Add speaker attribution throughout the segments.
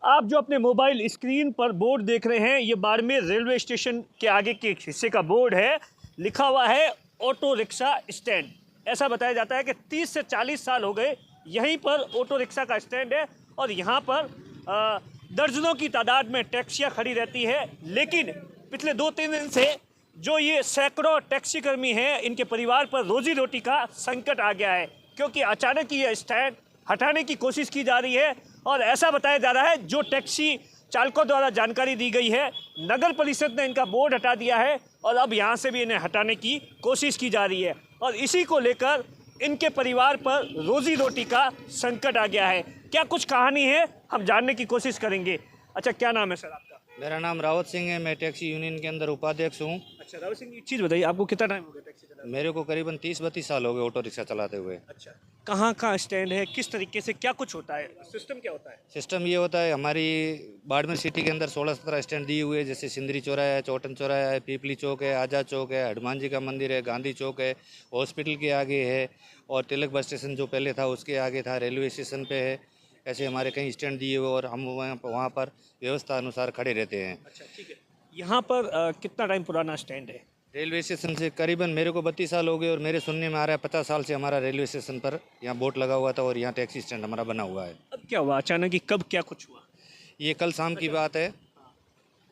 Speaker 1: आप जो अपने मोबाइल स्क्रीन पर बोर्ड देख रहे हैं, ये बाड़मेर रेलवे स्टेशन के आगे के एक हिस्से का बोर्ड है। लिखा हुआ है ऑटो रिक्शा स्टैंड। ऐसा बताया जाता है कि 30 से 40 साल हो गए यहीं पर ऑटो रिक्शा का स्टैंड है और यहाँ पर दर्जनों की तादाद में टैक्सियाँ खड़ी रहती है। लेकिन पिछले 2-3 दिन से जो ये सैकड़ों टैक्सी कर्मी हैं, इनके परिवार पर रोजी रोटी का संकट आ गया है, क्योंकि अचानक ये स्टैंड हटाने की कोशिश की जा रही है। और ऐसा बताया जा रहा है, जो टैक्सी चालकों द्वारा जानकारी दी गई है, नगर परिषद ने इनका बोर्ड हटा दिया है और अब यहाँ से भी इन्हें हटाने की कोशिश की जा रही है। और इसी को लेकर इनके परिवार पर रोजी रोटी का संकट आ गया है। क्या कुछ कहानी है, हम जानने की कोशिश करेंगे। अच्छा, क्या नाम है सर आपका?
Speaker 2: मेरा नाम रावत सिंह है। मैं टैक्सी यूनियन के अंदर उपाध्यक्ष हूँ।
Speaker 1: अच्छा रावत सिंह, एक चीज़ बताइए, आपको कितना टाइम हो गया टैक्सी चलाते?
Speaker 2: मेरे को करीबन 30-32 साल हो गए ऑटो रिक्शा चलाते हुए।
Speaker 1: अच्छा, कहाँ कहाँ स्टैंड है, किस तरीके से, क्या कुछ होता है, सिस्टम क्या होता है?
Speaker 2: सिस्टम ये होता है, हमारी बाड़मेर सिटी के अंदर 16-17 स्टैंड दिए हुए हैं, जैसे सिंदरी चौराहा है, चौटन चौराहा है, पीपली चौक है, आज़ाद चौक है, हनुमान जी का मंदिर है, गांधी चौक है, हॉस्पिटल के आगे है और तिलक बस स्टेशन जो पहले था उसके आगे था, रेलवे स्टेशन पे है। ऐसे हमारे कई स्टैंड दिए हुए और हम वहाँ पर व्यवस्था अनुसार खड़े रहते हैं।
Speaker 1: अच्छा ठीक है, यहाँ पर कितना टाइम पुराना स्टैंड है?
Speaker 2: रेलवे स्टेशन से करीबन मेरे को 32 साल हो गए और मेरे सुनने में आ रहा है 50 साल से हमारा रेलवे स्टेशन पर यहाँ बोर्ड लगा हुआ था और यहाँ टैक्सी स्टैंड हमारा बना हुआ है।
Speaker 1: अब क्या हुआ अचानक ही, कब क्या कुछ हुआ?
Speaker 2: ये कल शाम की बात है।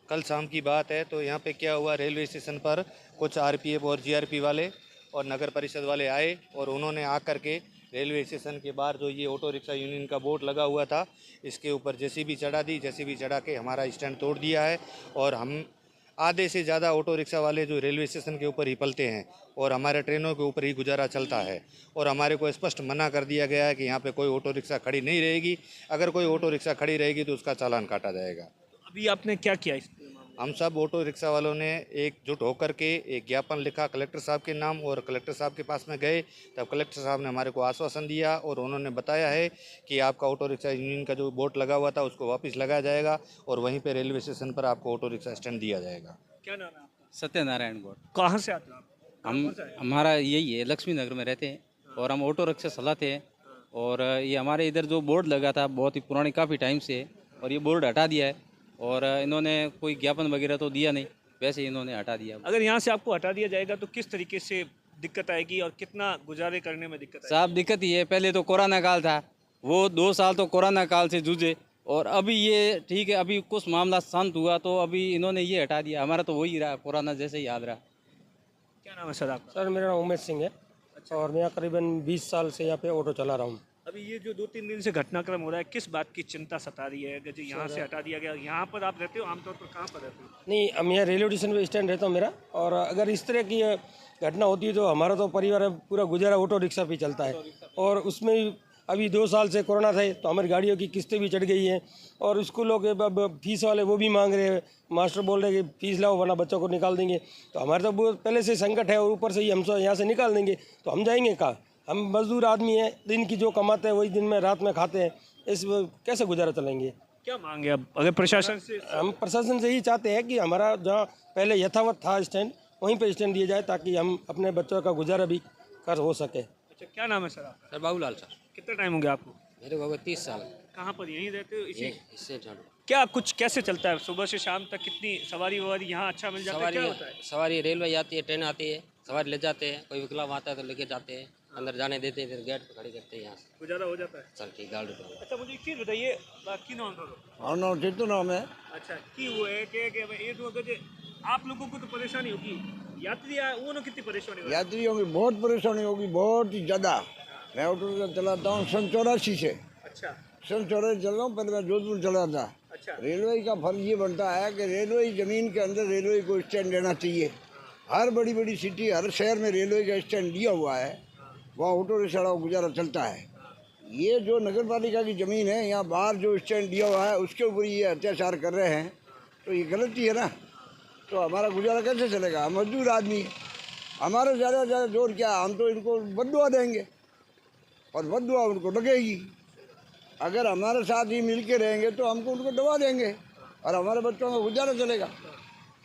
Speaker 2: कल शाम की बात है। तो यहाँ पे क्या हुआ, रेलवे स्टेशन पर कुछ आरपीएफ और जीआरपी वाले और नगर परिषद वाले आए और उन्होंने आकर के रेलवे स्टेशन के बाहर जो ये ऑटो रिक्शा यूनियन का बोर्ड लगा हुआ था, इसके ऊपर जेसीबी चढ़ा दी। जेसीबी चढ़ा के हमारा स्टैंड तोड़ दिया है और हम आधे से ज़्यादा ऑटो रिक्शा वाले जो रेलवे स्टेशन के ऊपर ही पलते हैं और हमारे ट्रेनों के ऊपर ही गुजारा चलता है। और हमारे को स्पष्ट मना कर दिया गया है कि यहाँ पे कोई ऑटो रिक्शा खड़ी नहीं रहेगी। अगर कोई ऑटो रिक्शा खड़ी रहेगी तो उसका चालान काटा जाएगा।
Speaker 1: अभी आपने क्या किया इस?
Speaker 2: हम सब ऑटो रिक्शा वालों ने एकजुट होकर के एक ज्ञापन लिखा कलेक्टर साहब के नाम और कलेक्टर साहब के पास में गए। तब कलेक्टर साहब ने हमारे को आश्वासन दिया और उन्होंने बताया है कि आपका ऑटो रिक्शा यूनियन का जो बोर्ड लगा हुआ था उसको वापस लगाया जाएगा और वहीं पे रेलवे स्टेशन पर आपको ऑटो रिक्शा स्टैंड दिया जाएगा।
Speaker 1: क्या नाम है आपका?
Speaker 3: सत्यनारायण गौड़।
Speaker 1: कहाँ से आते हो आप?
Speaker 3: हमारा यही है, लक्ष्मी नगर में रहते हैं और हम ऑटो रिक्शा चलाते हैं। और ये हमारे इधर जो बोर्ड लगा था बहुत ही पुरानी काफ़ी टाइम से है और ये बोर्ड हटा दिया है और इन्होंने कोई ज्ञापन वगैरह तो दिया नहीं, वैसे ही इन्होंने हटा दिया।
Speaker 1: अगर यहाँ से आपको हटा दिया जाएगा तो किस तरीके से दिक्कत आएगी और कितना गुजारे करने में दिक्कत आएगी?
Speaker 3: साहब दिक्कत ही है, पहले तो कोरोना काल था, वो 2 साल तो कोरोना काल से जूझे और अभी ये ठीक है, अभी कुछ मामला शांत हुआ तो अभी इन्होंने ये हटा दिया। हमारा तो वही रहा, पुराना जैसे ही याद रहा।
Speaker 1: क्या नाम है सर आपका?
Speaker 4: सर मेरा नाम उमेश सिंह है। अच्छा। और मैं यहाँ करीबन 20 साल से यहाँ पे ऑटो चला रहा हूँ।
Speaker 1: अभी ये जो 2-3 दिन से घटनाक्रम हो रहा है, किस बात की चिंता सता रही है? अगर जो यहाँ से हटा दिया गया, यहाँ पर आप रहते हो, आमतौर पर कहाँ पर रहते हो?
Speaker 4: नहीं, हम यहाँ रेलवे स्टेशन पे स्टैंड रहता हूँ मेरा। और अगर इस तरह की घटना होती है तो हमारा तो परिवार पूरा गुजारा ऑटो रिक्शा पे चलता है। और उसमें भी अभी 2 साल से कोरोना थे तो हमारी गाड़ियों की किस्तें भी चढ़ गई हैं और स्कूलों के अब फीस वाले वो भी मांग रहे हैं। मास्टर बोल रहे हैं कि फीस लाओ वरना बच्चों को निकाल देंगे। तो हमारे तो बहुत पहले से संकट है और ऊपर से ही हम यहाँ से निकाल देंगे तो हम जाएंगे कहाँ? हम मजदूर आदमी हैं, दिन की जो कमाते हैं वही दिन में रात में खाते हैं, इस कैसे गुजारा चलेंगे?
Speaker 1: क्या मांगे अब अगर प्रशासन से?
Speaker 4: हम प्रशासन से ही चाहते हैं कि हमारा जहाँ पहले यथावत था स्टैंड, वहीं पे स्टैंड दिया जाए ताकि हम अपने बच्चों का गुजारा भी कर हो सके।
Speaker 1: अच्छा, क्या नाम है सर आपका?
Speaker 3: Sir Babulal sir.
Speaker 1: कितना टाइम हो गया आपको?
Speaker 3: मेरे को 30 साल।
Speaker 1: कहाँ पर, यहीं रहते हो?
Speaker 3: इससे झाड़ू
Speaker 1: क्या कुछ कैसे चलता है सुबह से शाम तक? कितनी सवारी ववारी यहाँ अच्छा मिल जाता है? क्या होता है?
Speaker 5: सवारी रेलवे आती है, ट्रेन आती है, सवारी ले जाते हैं, कोई विकलांग आता है तो लेके जाते हैं, अंदर जाने देते हैं, फिर गेट पे खड़ी करते हैं, यहाँ से
Speaker 1: गुजारा हो जाता है?
Speaker 5: सर ठीक गाड़ी पे।
Speaker 1: अच्छा, मुझे एक चीज़ बताइए, की नाम था?
Speaker 4: हाँ नाम जीतू नाम है।
Speaker 1: अच्छा, की हुआ है कि ये तो अगर आप लोगों को तो परेशानी होगी, यात्री वो कितनी परेशानी होगी?
Speaker 6: यात्रियों की बहुत परेशानी होगी, बहुत ही ज़्यादा। मैं ऑटो रिक्शा चलाता हूँ सन 84 से।
Speaker 1: अच्छा।
Speaker 6: सन 84 चल रहा हूँ, पहले मैं जोधपुर चला था।
Speaker 1: अच्छा।
Speaker 6: रेलवे का फर्ज ये बनता है कि रेलवे ज़मीन के अंदर रेलवे को स्टैंड लेना चाहिए। हर बड़ी बड़ी सिटी, हर शहर में रेलवे का स्टैंड लिया हुआ है, वहाँ ऑटो रिक्शा का गुजारा चलता है। ये जो नगर पालिका की ज़मीन है, यहाँ बाहर जो स्टैंड दिया हुआ है उसके ऊपर ये अत्याचार कर रहे हैं, तो ये गलती है ना। तो हमारा गुजारा कैसे चलेगा? हम मजदूर आदमी, हमारा ज़्यादा से ज़्यादा जोर क्या, हम तो इनको बददुआ देंगे और बददुआ उनको लगेगी। अगर हमारे साथ ही मिल के रहेंगे तो हमको उनको दबा देंगे और हमारे बच्चों का गुजारा चलेगा,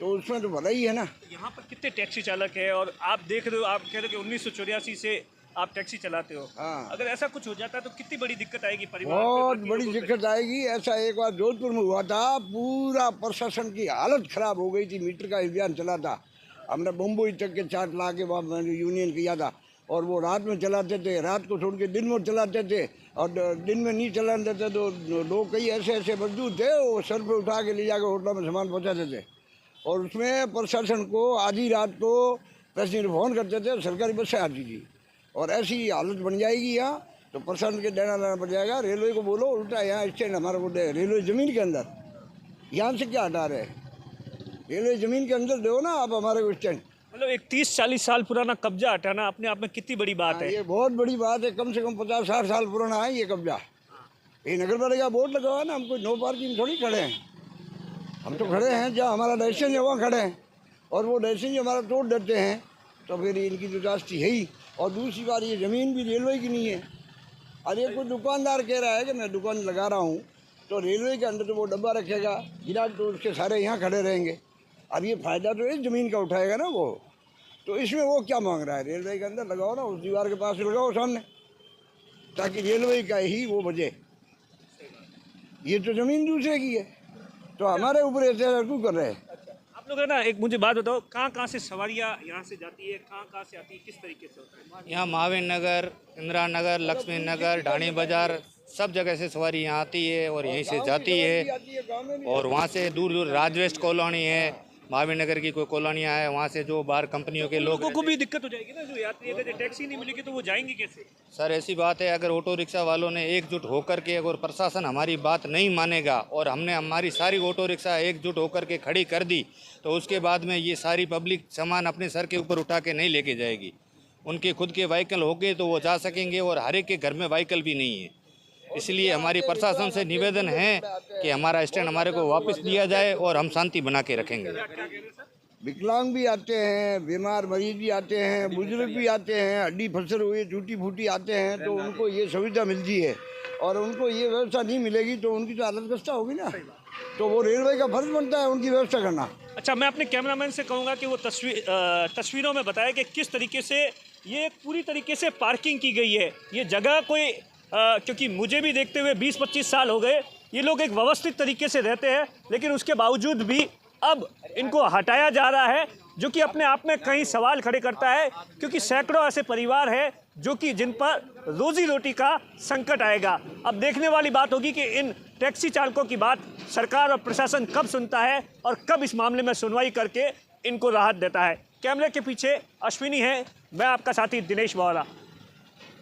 Speaker 6: तो उसमें तो भला ही है ना।
Speaker 1: यहाँ पर कितने टैक्सी चालक है और आप देख रहे हो, आप कह रहे हो कि 1984 से आप टैक्सी चलाते हो,
Speaker 6: हाँ।
Speaker 1: अगर ऐसा कुछ हो जाता है तो कितनी बड़ी दिक्कत आएगी परिवार पे,
Speaker 6: बहुत
Speaker 1: बाकी
Speaker 6: बड़ी
Speaker 1: लोगों पे?
Speaker 6: दिक्कत आएगी। ऐसा एक बार जोधपुर में हुआ था, पूरा प्रशासन की हालत खराब हो गई थी। मीटर का अभियान चला था, हमने मुंबई तक के चार्ट ला के वहाँ यूनियन किया था, और वो रात में चलाते थे, रात को छोड़ के दिन में चलाते थे, और दिन में नहीं चलाने देते तो लोग कई ऐसे ऐसे मजदूर थे, वो सर पे उठा के ले जाकर होटलों में सामान पहुँचाते थे। और उसमें प्रशासन को आधी रात को पैसेंजर फ़ोन करते थे, सरकारी बसें आती थी। और ऐसी हालत बन जाएगी यहाँ तो प्रशासन के देना लेना पड़ जाएगा। रेलवे को बोलो उल्टा, यहाँ स्टैंड हमारे को दे, रेलवे ज़मीन के अंदर, यहाँ से क्या हटा रहे, रेलवे ज़मीन के अंदर दो ना आप हमारे को स्टैंड।
Speaker 1: मतलब एक 30-40 साल पुराना कब्जा हटाना अपने आप में कितनी बड़ी बात है।
Speaker 6: ये बहुत बड़ी बात है, कम से कम 50-60 साल पुराना है ये कब्जा। ये नगर पालिका बोर्ड लगा हुआ है ना, हम कोई नो पार्किंग थोड़ी खड़े हैं, हम तो खड़े हैं जहाँ हमारा लाइसेंस है वहाँ खड़े हैं, और वो लाइसेंस हमारा तोड़ देते हैं तो फिर इनकी तो जास्ती है ही। और दूसरी बात, ये ज़मीन भी रेलवे की नहीं है। अरे कोई दुकानदार कह रहा है कि मैं दुकान लगा रहा हूँ तो रेलवे के अंदर तो वो डब्बा रखेगा, गिराज तो उसके सारे यहाँ खड़े रहेंगे। अब ये फ़ायदा तो इस ज़मीन का उठाएगा ना वो, तो इसमें वो क्या मांग रहा है, रेलवे के अंदर लगाओ ना, उस दीवार के पास लगाओ सामने, ताकि रेलवे का ही वो बचे। ये तो ज़मीन दूसरे की है, तो हमारे ऊपर ऐसे क्यों कर रहे हैं।
Speaker 1: आप लोग है ना, एक मुझे बात बताओ, कहाँ से सवारियाँ यहाँ से जाती है, कहाँ से आती है, किस तरीके से होता है?
Speaker 2: यहाँ महावीर नगर, इंदिरा नगर, लक्ष्मी नगर, ढाणी बाजार, सब जगह से सवारी यहाँ आती है और यहीं से जाती है। और वहाँ से दूर दूर राजवेस्ट कॉलोनी है, महावीर नगर की कोई कॉलोनियाँ है, वहाँ से जो बाहर कंपनियों के लोग
Speaker 1: लोगों को भी दिक्कत हो जाएगी ना, जो यात्री अगर टैक्सी नहीं मिलेगी तो वो जाएंगे कैसे?
Speaker 2: सर ऐसी बात है, अगर ऑटो रिक्शा वालों ने एकजुट होकर के, अगर प्रशासन हमारी बात नहीं मानेगा और हमने हमारी सारी ऑटो रिक्शा एकजुट होकर के खड़ी कर दी तो उसके बाद में ये सारी पब्लिक सामान अपने सर के ऊपर उठा के नहीं लेके जाएगी। उनके खुद के व्हीकल होंगे तो वो जा सकेंगे, और हर एक के घर में व्हीकल भी नहीं है। इसलिए हमारी प्रशासन से निवेदन है कि हमारा स्टैंड हमारे को वापस दिया जाए और हम शांति बना के रखेंगे।
Speaker 6: विकलांग भी आते हैं, बीमार मरीज भी आते हैं, बुजुर्ग भी आते हैं, हड्डी फसर हुई टूटी फूटी आते हैं, तो उनको ये सुविधा मिलती है। और उनको ये व्यवस्था नहीं मिलेगी तो उनकी तो हालत खस्ता होगी ना, तो वो रेलवे का फर्ज बनता है उनकी व्यवस्था करना।
Speaker 1: अच्छा, मैं अपने कैमरामैन से कहूँगा कि वो तस्वीरों में बताया कि किस तरीके से ये पूरी तरीके से पार्किंग की गई है। ये जगह कोई क्योंकि मुझे भी देखते हुए 20-25 साल हो गए, ये लोग एक व्यवस्थित तरीके से रहते हैं, लेकिन उसके बावजूद भी अब इनको हटाया जा रहा है, जो कि अपने आप में कई सवाल खड़े करता है, क्योंकि सैकड़ों ऐसे परिवार हैं जो कि जिन पर रोजी रोटी का संकट आएगा। अब देखने वाली बात होगी कि इन टैक्सी चालकों की बात सरकार और प्रशासन कब सुनता है और कब इस मामले में सुनवाई करके इनको राहत देता है। कैमरे के पीछे अश्विनी है, मैं आपका साथी दिनेश बोहरा।